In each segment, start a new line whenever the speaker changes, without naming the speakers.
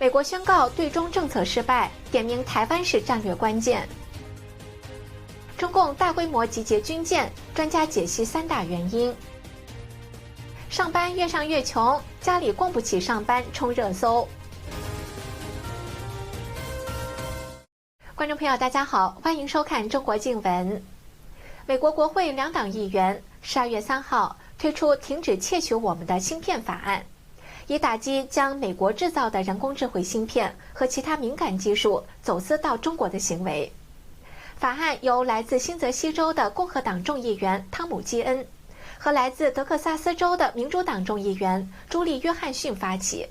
美国宣告对中政策失败，点名台湾是战略关键。中共大规模集结军舰，专家解析3大原因。上班越上越穷，家里供不起上班冲热搜。观众朋友，大家好，欢迎收看中国静闻。美国国会2党议员12月3号推出停止窃取我们的芯片法案，以打击将美国制造的人工智慧芯片和其他敏感技术走私到中国的行为。法案由来自新泽西州的共和党众议员汤姆·基恩和来自德克萨斯州的民主党众议员朱莉·约翰逊发起，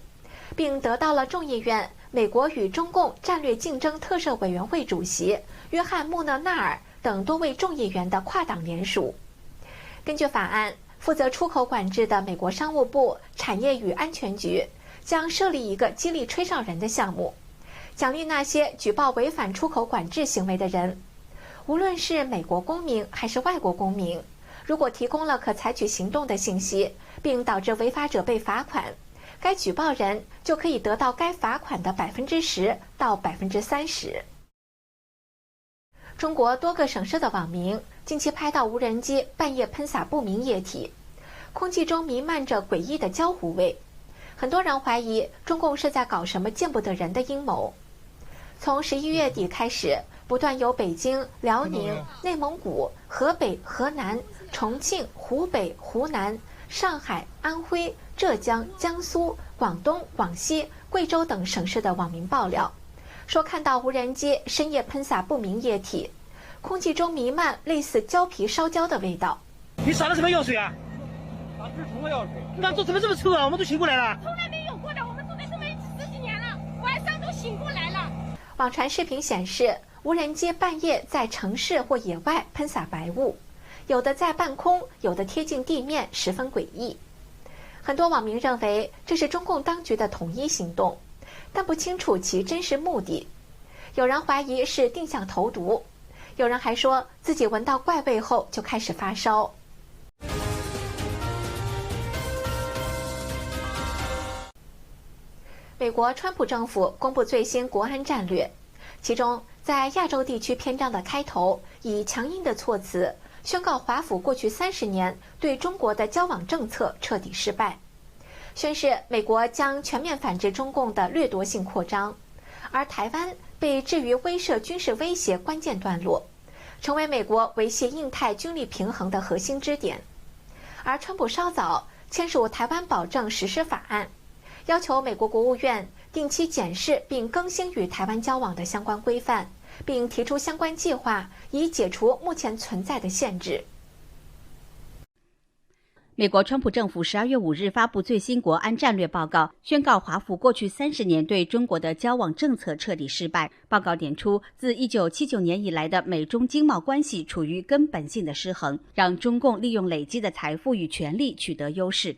并得到了众议院美国与中共战略竞争特设委员会主席约翰·穆勒纳尔等多位众议员的跨党联署。根据法案，负责出口管制的美国商务部产业与安全局将设立一个激励吹哨人的项目，奖励那些举报违反出口管制行为的人。无论是美国公民还是外国公民，如果提供了可采取行动的信息，并导致违法者被罚款，该举报人就可以得到该罚款的10%到30%。中国多个省市的网民近期拍到无人机半夜喷洒不明液体，空气中弥漫着诡异的焦糊味。很多人怀疑中共是在搞什么见不得人的阴谋。从11月底开始，不断有北京、辽宁、内蒙古、河北、河南、重庆、湖北、湖南、上海、安徽、浙江、江苏、广东、广西、贵州等省市的网民爆料，说看到无人机深夜喷洒不明液体，空气中弥漫类似胶皮烧焦的味道。
你撒的什么药水啊？
撒的是什么药水？
那做怎么这么臭啊？我们都醒过来了。
从来没有过的，我们住在这边10几年了，晚上都醒过来了。
网传视频显示，无人机半夜在城市或野外喷洒白雾，有的在半空，有的贴近地面，十分诡异。很多网民认为这是中共当局的统一行动，但不清楚其真实目的。有人怀疑是定向投毒，有人还说自己闻到怪味后就开始发烧。美国川普政府公布最新国安战略，其中在亚洲地区篇章的开头，以强硬的措辞宣告华府过去30年对中国的交往政策彻底失败，宣示美国将全面反制中共的掠夺性扩张，而台湾被置于威慑军事威胁关键段落，成为美国维系印太军力平衡的核心支点。而川普稍早签署《台湾保证实施法案》，要求美国国务院定期检视并更新与台湾交往的相关规范，并提出相关计划，以解除目前存在的限制。
美国川普政府12月5日发布最新国安战略报告，宣告华府过去30年对中国的交往政策彻底失败。报告点出，自1979年以来的美中经贸关系处于根本性的失衡，让中共利用累积的财富与权力取得优势。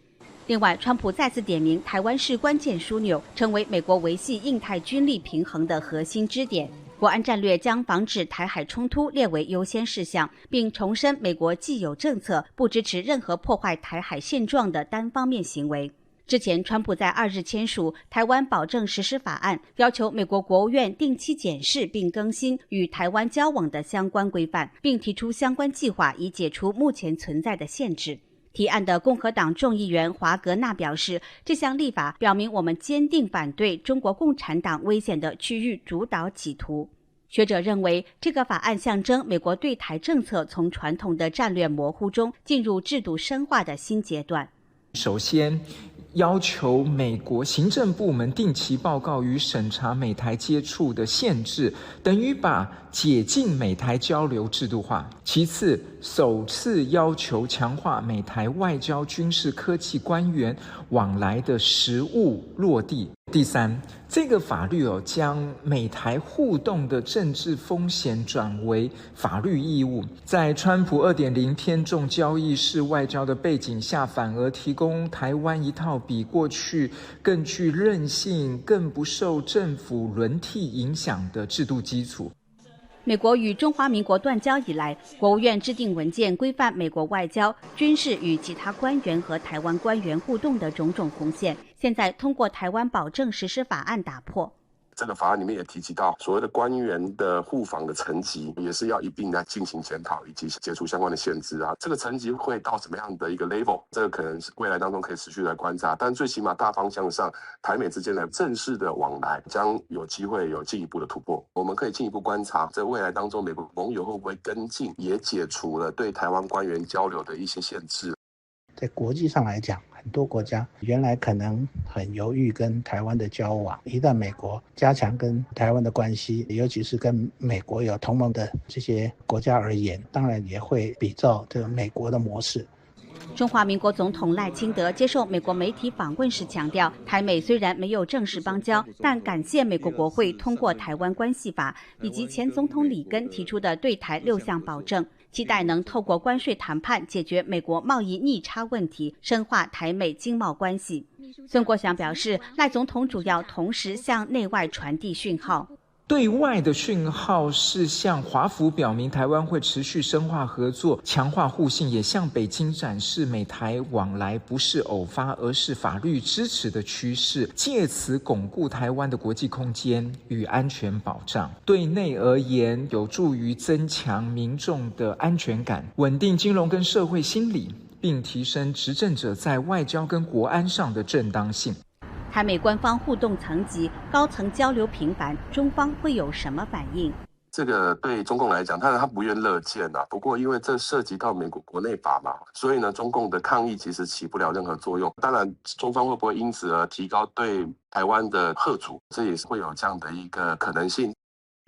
另外，川普再次点明台湾是关键枢纽，成为美国维系印太军力平衡的核心支点。国安战略将防止台海冲突列为优先事项，并重申美国既有政策，不支持任何破坏台海现状的单方面行为。之前，川普在2日签署《台湾保证实施法案》，要求美国国务院定期检视并更新与台湾交往的相关规范，并提出相关计划，以解除目前存在的限制。提案的共和党众议员华格纳表示，这项立法表明我们坚定反对中国共产党危险的区域主导企图。学者认为，这个法案象征美国对台政策从传统的战略模糊中进入制度深化的新阶段。
首先，要求美国行政部门定期报告与审查美台接触的限制，等于把解禁美台交流制度化。其次，首次要求强化美台外交、军事、科技官员往来的实务落地。第三，这个法律将美台互动的政治风险转为法律义务。在川普2.0偏重交易式外交的背景下，反而提供台湾一套比过去更具韧性、更不受政府轮替影响的制度基础。
美国与中华民国断交以来，国务院制定文件规范美国外交、军事与其他官员和台湾官员互动的种种红线，现在通过台湾保证实施法案打破。
这个法案里面也提及到，所谓的官员的互访的层级也是要一并来进行检讨以及解除相关的限制啊。这个层级会到什么样的一个 level， 这个可能是未来当中可以持续来观察。但最起码大方向上，台美之间的正式的往来将有机会有进一步的突破。我们可以进一步观察，在未来当中，美国盟友会不会跟进，也解除了对台湾官员交流的一些限制。
在国际上来讲，很多国家原来可能很犹豫跟台湾的交往，一旦美国加强跟台湾的关系，尤其是跟美国有同盟的这些国家而言，当然也会比照这个美国的模式。
中华民国总统赖清德接受美国媒体访问时强调，台美虽然没有正式邦交，但感谢美国国会通过《台湾关系法》以及前总统里根提出的对台6项保证，期待能透过关税谈判解决美国贸易逆差问题，深化台美经贸关系。孙国祥表示，赖总统主要同时向内外传递讯号。
对外的讯号是向华府表明台湾会持续深化合作，强化互信，也向北京展示美台往来不是偶发，而是法律支持的趋势，借此巩固台湾的国际空间与安全保障。对内而言，有助于增强民众的安全感，稳定金融跟社会心理，并提升执政者在外交跟国安上的正当性。
台美官方互动层级、高层交流频繁，中方会有什么反应？
这个对中共来讲，当然他不愿乐见啊。不过因为这涉及到美国国内法嘛，所以呢，中共的抗议其实起不了任何作用。当然，中方会不会因此而提高对台湾的嚇阻，这也是会有这样的一个可能性。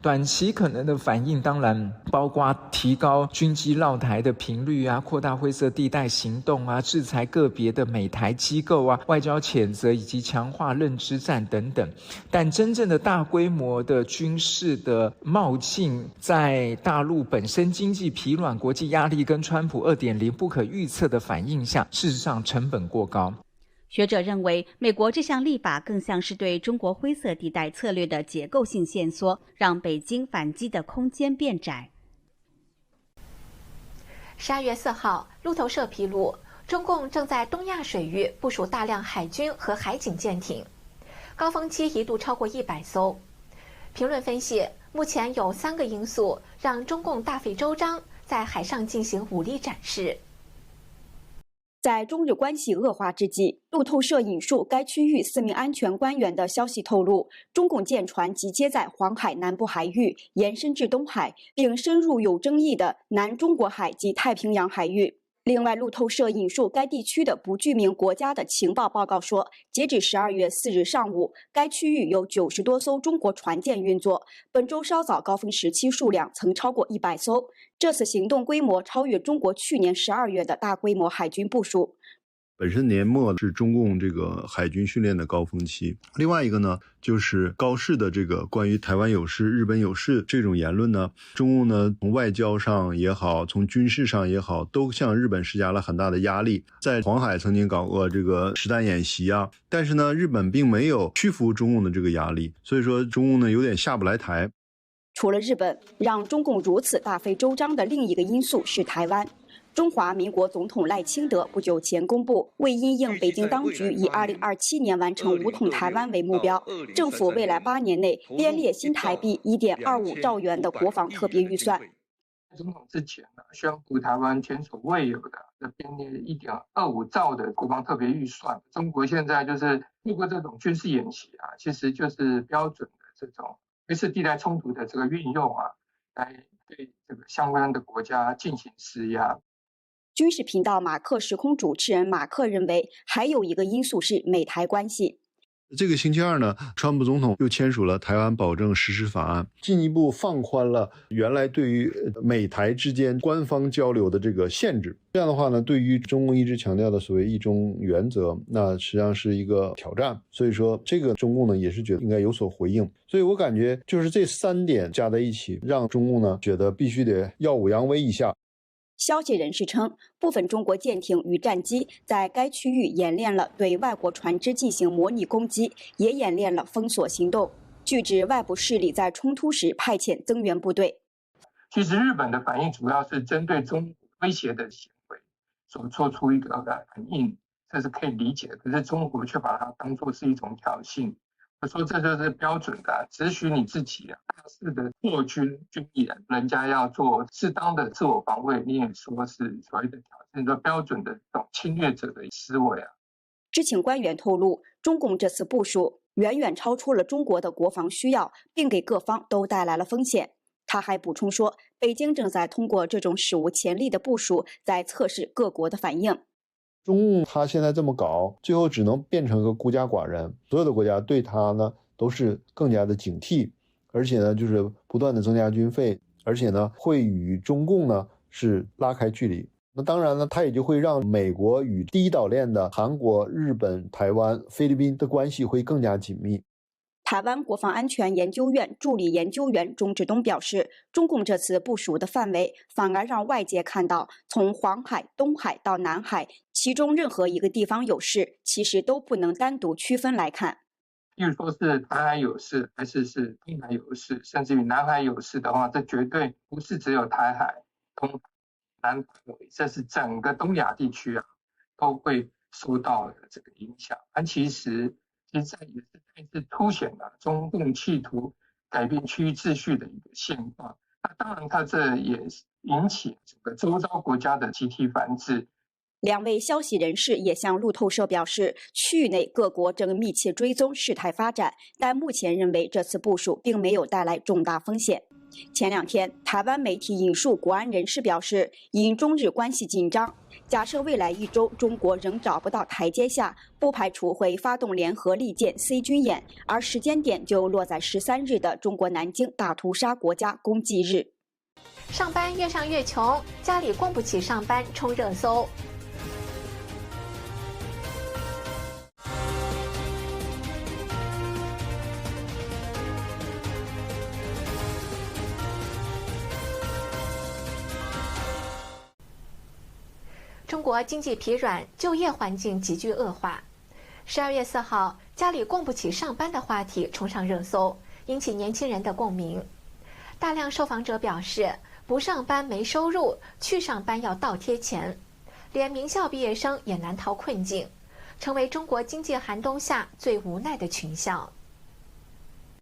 短期可能的反应当然包括提高军机绕台的频率啊，扩大灰色地带行动啊，制裁个别的美台机构啊，外交谴责以及强化认知战等等。但真正的大规模的军事的冒进，在大陆本身经济疲软、国际压力跟川普 2.0 不可预测的反应下，事实上成本过高。
学者认为，美国这项立法更像是对中国灰色地带策略的结构性限缩，让北京反击的空间变窄。
12月4号，路透社披露，中共正在东亚水域部署大量海军和海警舰艇，高峰期一度超过100艘。评论分析，目前有3个因素让中共大费周章在海上进行武力展示。
在中日关系恶化之际，路透社引述该区域4名安全官员的消息透露，中共舰船集结在黄海南部海域，延伸至东海，并深入有争议的南中国海及太平洋海域。另外，路透社引述该地区的不具名国家的情报报告说，截止12月4日上午，该区域有90多艘中国船舰运作，本周稍早高峰时期数量曾超过100艘。这次行动规模超越中国去年12月的大规模海军部署。
本身年末是中共这个海军训练的高峰期。另外一个呢，就是高市的这个关于台湾有事、日本有事这种言论呢，中共呢从外交上也好，从军事上也好，都向日本施加了很大的压力。在黄海曾经搞过这个实弹演习啊，但是呢，日本并没有屈服中共的这个压力，所以说中共呢有点下不来台。
除了日本，让中共如此大费周章的另一个因素是台湾。中华民国总统赖清德不久前公布，为因应北京当局以2027年完成武统台湾为目标，政府未来8年内编列新台币1.25兆元的国防特别预算。
总统之前呢，宣布台湾前所未有的编列1.25兆的国防特别预算。中国现在就是透过这种军事演习啊，其实就是标准的这种灰色地带冲突的这个运用啊，来对这个相关的国家进行施压。
军事频道马克时空主持人马克认为，还有一个因素是美台关系。
这个星期二呢，川普总统又签署了台湾保证实施法案，进一步放宽了原来对于美台之间官方交流的这个限制。这样的话呢，对于中共一直强调的所谓一中原则，那实际上是一个挑战。所以说这个中共呢也是觉得应该有所回应。所以我感觉就是这3点加在一起，让中共呢觉得必须得耀武扬威一下。
消息人士称，部分中国舰艇与战机在该区域演练了对外国船只进行模拟攻击，也演练了封锁行动。据指，外部势力在冲突时派遣增援部队。
其实日本的反应主要是针对中国威胁的行为所做出一个反应，这是可以理解的。可是中国却把它当作是一种挑衅。我说这就是标准的只许你自己大肆的扩军演，人家要做适当的自我防卫，你也说是所谓的挑衅，说标准的这种侵略者的思维
知情官员透露，中共这次部署远远超出了中国的国防需要，并给各方都带来了风险。他还补充说，北京正在通过这种史无前例的部署，在测试各国的反应。
中共他现在这么搞，最后只能变成个孤家寡人，所有的国家对他呢都是更加的警惕，而且呢就是不断的增加军费，而且呢会与中共呢是拉开距离。那当然呢，他也就会让美国与第一岛链的韩国、日本、台湾、菲律宾的关系会更加紧密。
台湾国防安全研究院助理研究员钟志东表示，中共这次部署的范围反而让外界看到，从黄海、东海到南海，其中任何一个地方有事，其实都不能单独区分来看。
例如说是台海有事，还是东海有事，甚至于南海有事的话，这绝对不是只有台海、东海、南海，这是整个东亚地区都会受到这个影响。其实这也是再次凸显了中共企图改变区域秩序的一个现状。那当然，它这也引起整个周遭国家的集体反制。
两位消息人士也向路透社表示，区域内各国正密切追踪事态发展，但目前认为这次部署并没有带来重大风险。前两天，台湾媒体引述国安人士表示，因中日关系紧张，假设未来一周中国仍找不到台阶下，不排除会发动联合利剑 C 军演，而时间点就落在13日的中国南京大屠杀国家公祭日。
上班越上越穷，家里供不起上班冲热搜。中国经济疲软，就业环境急剧恶化。12月4号，家里供不起上班的话题冲上热搜，引起年轻人的共鸣。大量受访者表示，不上班没收入，去上班要倒贴钱，连名校毕业生也难逃困境，成为中国经济寒冬下最无奈的群像。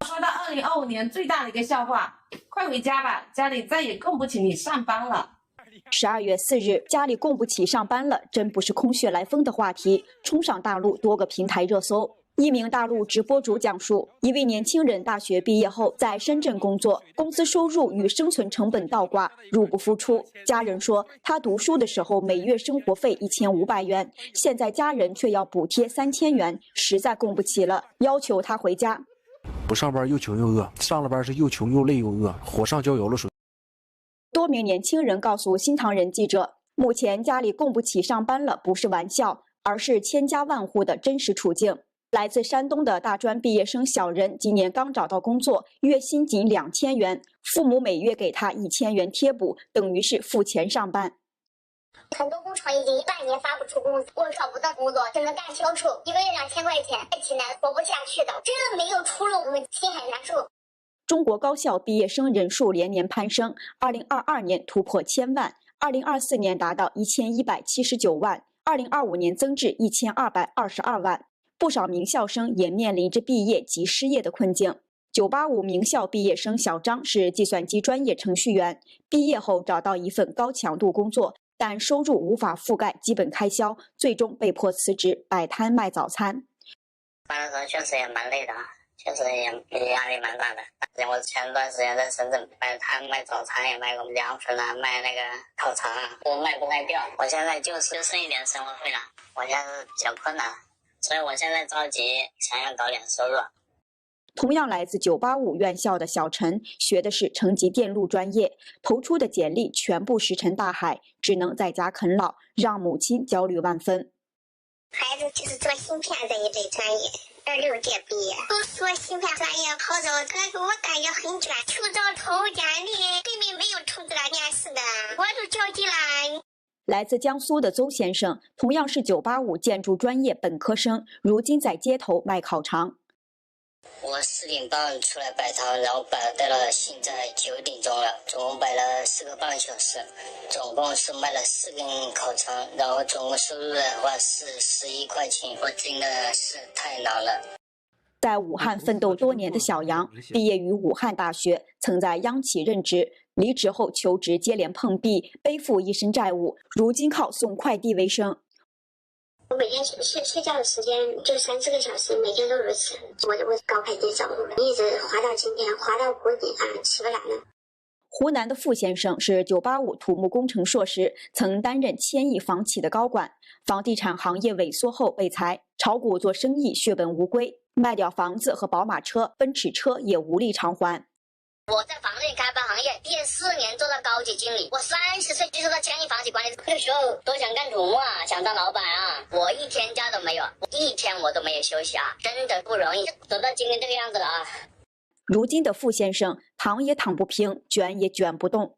说到2025年最大的一个笑话，快回家吧，家里再也供不起你上班了。
12月4日，家里供不起上班了，真不是空穴来风的话题，冲上大陆多个平台热搜。一名大陆直播主讲述，一位年轻人大学毕业后在深圳工作，工资收入与生存成本倒挂，入不敷出。家人说，他读书的时候每月生活费1500元，现在家人却要补贴3000元，实在供不起了，要求他回家。
不上班又穷又饿，上了班是又穷又累又饿，火上浇油了。
多名年轻人告诉新唐人记者，目前家里供不起上班了，不是玩笑，而是千家万户的真实处境。来自山东的大专毕业生小任今年刚找到工作，月薪仅2000元，父母每月给他1000元贴补，等于是付钱上班。
很多工厂已经1半年发不出工资，我找不到工作，只能干销售，1个月2000块钱，太艰难，活不下去的，真的没有出路，我们心很难受。
中国高校毕业生人数连年攀升，2022年突破1000万，2024年达到1179万，2025年增至1222万。不少名校生也面临着毕业及失业的困境。985名校毕业生小张是计算机专业程序员，毕业后找到一份高强度工作，但收入无法覆盖基本开销，最终被迫辞职，摆摊卖早餐。
办的时候确实也蛮累的，确实也压力蛮大的。我前段时间在深圳摆摊卖早餐，也卖过凉粉啊，卖那个烤肠啊，都卖不太掉。我现在就剩一点生活费了，我现在是比较困难，所以我现在着急想要搞点收入。
同样来自985院校的小陈，学的是城级电路专业，投出的简历全部石沉大海，只能在家啃老，让母亲焦虑万分。
孩子就是做芯片这一类专业，26届毕业，都说芯片专业好找，可是我感觉很卷，求找投简历根本没有出这个面试的，我都着急了。
来自江苏的邹先生，同样是985建筑专业本科生，如今在街头卖烤肠。
我4点半出来摆摊，然后摆到了现在9点钟了，总共摆了4个半小时，总共是卖了4根烤肠，然后总共收入的话是11块钱，我真的是太难了。
在武汉奋斗多年的小杨，毕业于武汉大学，曾在央企任职，离职后求职接连碰壁，背负一身债务，如今靠送快递为生。
我每天睡觉的时间就3-4个小时，每天都如此。我搞快递走路了，一直滑到今天，滑到谷底啊，起不来了。
湖南的傅先生是985土木工程硕士，曾担任千亿房企的高管。房地产行业萎缩后被裁，炒股做生意血本无归，卖掉房子和宝马车、奔驰车也无力偿还。
我在房地开发行业毕业4年做到高级经理，我30岁就做到千亿房企管理。那个时候多想干土木啊，想当老板啊，我一天假都没有，1天我都没有休息啊，真的不容易，走到今天这个样子了啊。
如今的傅先生躺也躺不平，卷也卷不动。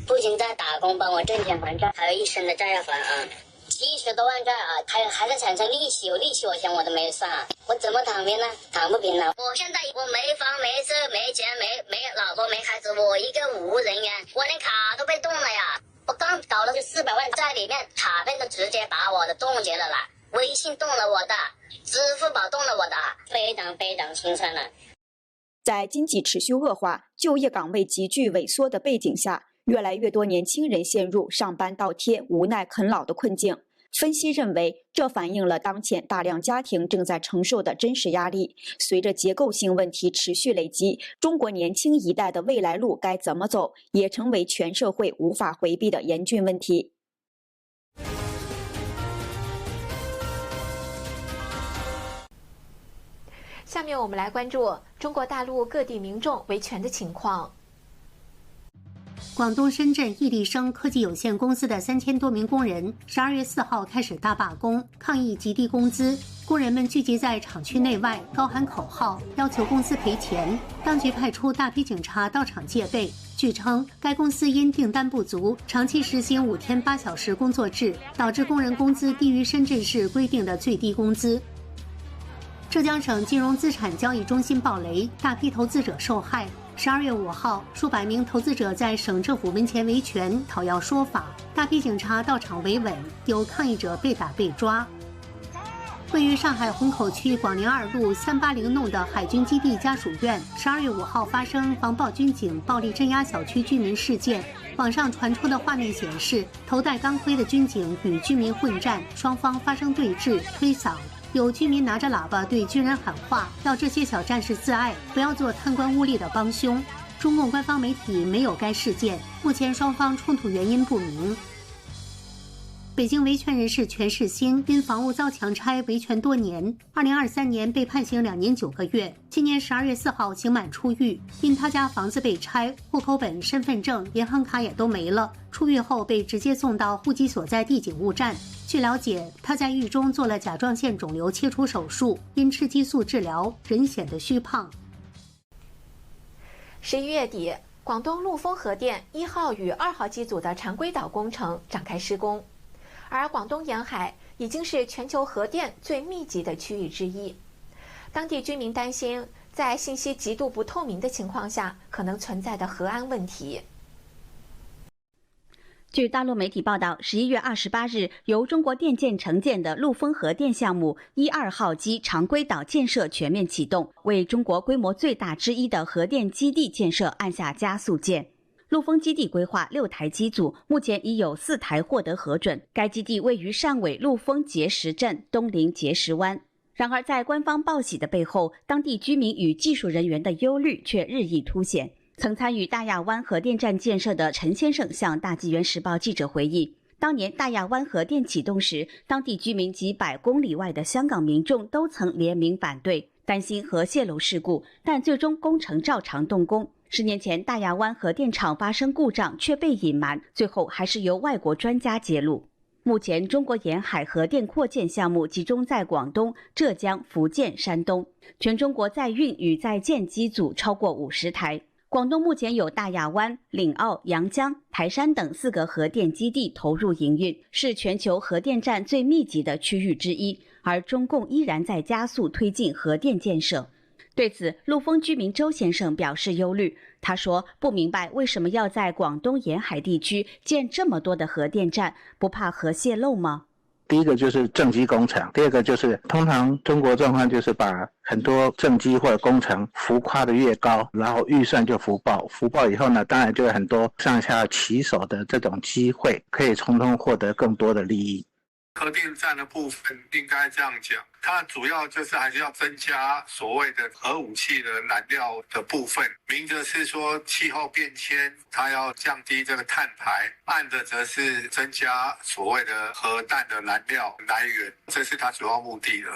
不仅在打工帮我挣钱还债，还有一身的债要还啊，70多万债啊，还在产生利息，有利息我想我都没有算啊，我怎么躺平呢？躺不平了。我现在我没房没车没钱没老婆没孩子，我一个无人员，我连卡都被冻了呀！我刚搞了400万在里面，卡片都直接把我的冻结了啦，微信冻了我的，支付宝冻了我的，非常心酸了。
在经济持续恶化、就业岗位急剧萎缩的背景下，越来越多年轻人陷入上班倒贴、无奈啃老的困境。分析认为，这反映了当前大量家庭正在承受的真实压力。随着结构性问题持续累积，中国年轻一代的未来路该怎么走，也成为全社会无法回避的严峻问题。
下面我们来关注中国大陆各地民众维权的情况。
广东深圳毅力生科技有限公司的3000多名工人12月4号开始大罢工，抗议极低工资。工人们聚集在厂区内外，高喊口号，要求公司赔钱。当局派出大批警察到场戒备。据称，该公司因订单不足，长期实行5天8小时工作制，导致工人工资低于深圳市规定的最低工资。浙江省金融资产交易中心暴雷，大批投资者受害。12月5号，数百名投资者在省政府门前维权，讨要说法。大批警察到场维稳，有抗议者被打被抓。位于上海虹口区广宁2路380弄的海军基地家属院，12月5号发生防暴军警暴力镇压小区居民事件。网上传出的画面显示，头戴钢盔的军警与居民混战，双方发生对峙、推搡。有居民拿着喇叭对军人喊话，要这些小战士自爱，不要做贪官污吏的帮凶。中共官方媒体没有该事件，目前双方冲突原因不明。北京维权人士全世兴因房屋遭强拆维权多年，2023年被判刑2年9个月，今年12月4号刑满出狱。因他家房子被拆，户口本、身份证、银行卡也都没了，出狱后被直接送到户籍所在地警务站。据了解，他在狱中做了甲状腺肿瘤切除手术，因吃激素治疗，人显得虚胖。
11月底，广东陆丰核电1号与2号机组的常规岛工程展开施工，而广东沿海已经是全球核电最密集的区域之一。当地居民担心，在信息极度不透明的情况下，可能存在的核安问题。
据大陆媒体报道，11月28日，由中国电建承建的陆丰核电项目1、2号机常规岛建设全面启动，为中国规模最大之一的核电基地建设按下加速键。陆丰基地规划6台机组，目前已有4台获得核准。该基地位于汕尾陆丰碣石镇，东临碣石湾。然而，在官方报喜的背后，当地居民与技术人员的忧虑却日益凸显。曾参与大亚湾核电站建设的陈先生向大纪元时报记者回忆，当年大亚湾核电启动时，当地居民及100公里外的香港民众都曾联名反对，担心核泄漏事故，但最终工程照常动工。10年前，大亚湾核电厂发生故障却被隐瞒，最后还是由外国专家揭露。目前，中国沿海核电扩建项目集中在广东、浙江、福建、山东，全中国在运与在建机组超过50台。广东目前有大亚湾、岭澳、阳江、台山等4个核电基地投入营运，是全球核电站最密集的区域之一。而中共依然在加速推进核电建设。对此，陆丰居民周先生表示忧虑。他说：“不明白为什么要在广东沿海地区建这么多的核电站，不怕核泄漏吗？”
第一个就是政绩工程，第二个就是通常中国状况就是把很多政绩或者工程浮夸的越高，然后预算就浮报，浮报以后呢，当然就有很多上下其手的这种机会，可以从中获得更多的利益。
核电站的部分应该这样讲，它主要就是还是要增加所谓的核武器的燃料的部分，明着是说气候变迁，它要降低这个碳排，暗的则是增加所谓的核弹的燃料来源，这是它主要目的的。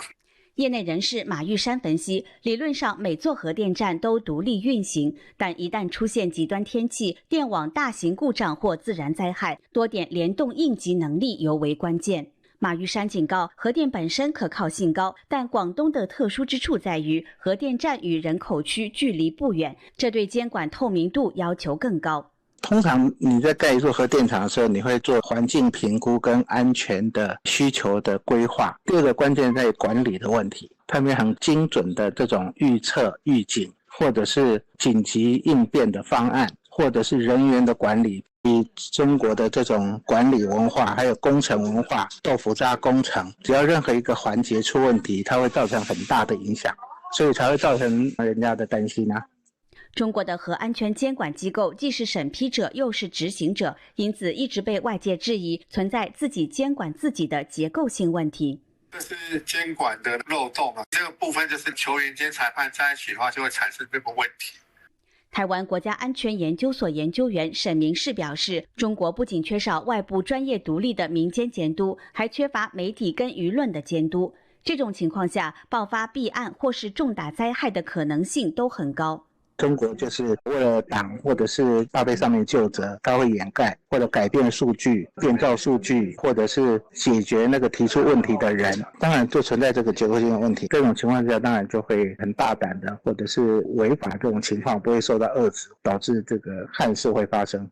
业内人士马玉山分析，理论上每座核电站都独立运行，但一旦出现极端天气、电网大型故障或自然灾害，多点联动应急能力尤为关键。马玉山警告，核电本身可靠性高，但广东的特殊之处在于核电站与人口区距离不远，这对监管透明度要求更高。
通常你在盖一座核电厂的时候，你会做环境评估跟安全的需求的规划。第二个关键在于管理的问题，他们很精准的这种预测、预警，或者是紧急应变的方案，或者是人员的管理。以中国的这种管理文化还有工程文化，豆腐渣工程，只要任何一个环节出问题，它会造成很大的影响，所以才会造成人家的担心啊。
中国的核安全监管机构既是审批者又是执行者，因此一直被外界质疑存在自己监管自己的结构性问题。
这是监管的漏洞啊，这个部分就是球员兼裁判在一起的话，就会产生这个问题。
台湾国家安全研究所研究员沈明世表示，中国不仅缺少外部专业独立的民间监督，还缺乏媒体跟舆论的监督。这种情况下，爆发弊案或是重大灾害的可能性都很高。
中国就是为了党或者是大被上面究责，他会掩盖或者改变数据、变造数据，或者是解决那个提出问题的人，当然就存在这个结构性的问题。这种情况下，当然就会很大胆的，或者是违法这种情况不会受到遏制，导致这个憾事会发生。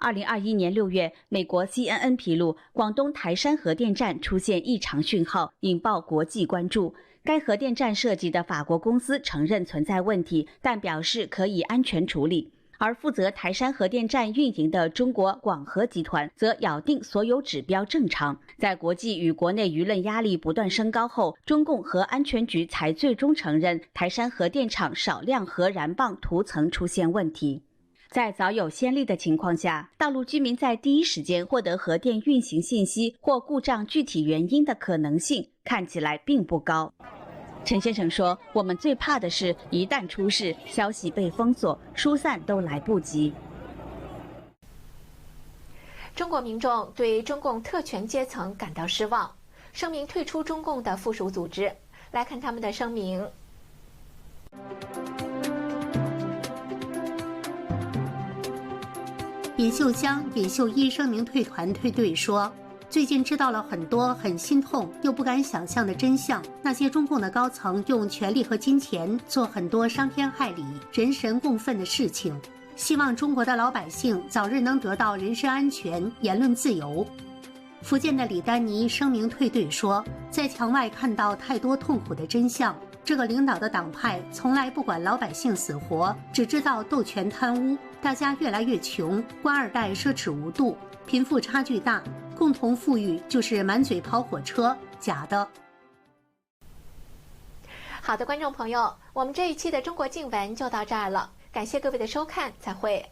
2021年6月，美国 CNN 披露，广东台山核电站出现异常讯号，引爆国际关注。该核电站涉及的法国公司承认存在问题，但表示可以安全处理。而负责台山核电站运营的中国广核集团则咬定所有指标正常。在国际与国内舆论压力不断升高后，中共核安全局才最终承认台山核电厂少量核燃棒涂层出现问题。在早有先例的情况下，大陆居民在第一时间获得核电运行信息或故障具体原因的可能性看起来并不高。陈先生说，我们最怕的是一旦出事，消息被封锁，疏散都来不及。
中国民众对中共特权阶层感到失望，声明退出中共的附属组织。来看他们的声明。
尹秀香、尹秀一声明退团退队说，最近知道了很多很心痛又不敢想象的真相。那些中共的高层用权力和金钱做很多伤天害理、人神共愤的事情。希望中国的老百姓早日能得到人身安全、言论自由。福建的李丹妮声明退队说，在墙外看到太多痛苦的真相。这个领导的党派从来不管老百姓死活，只知道斗权贪污，大家越来越穷，官二代奢侈无度，贫富差距大，共同富裕就是满嘴跑火车，假的。
好的，观众朋友，我们这一期的中国静闻就到这儿了，感谢各位的收看，再会。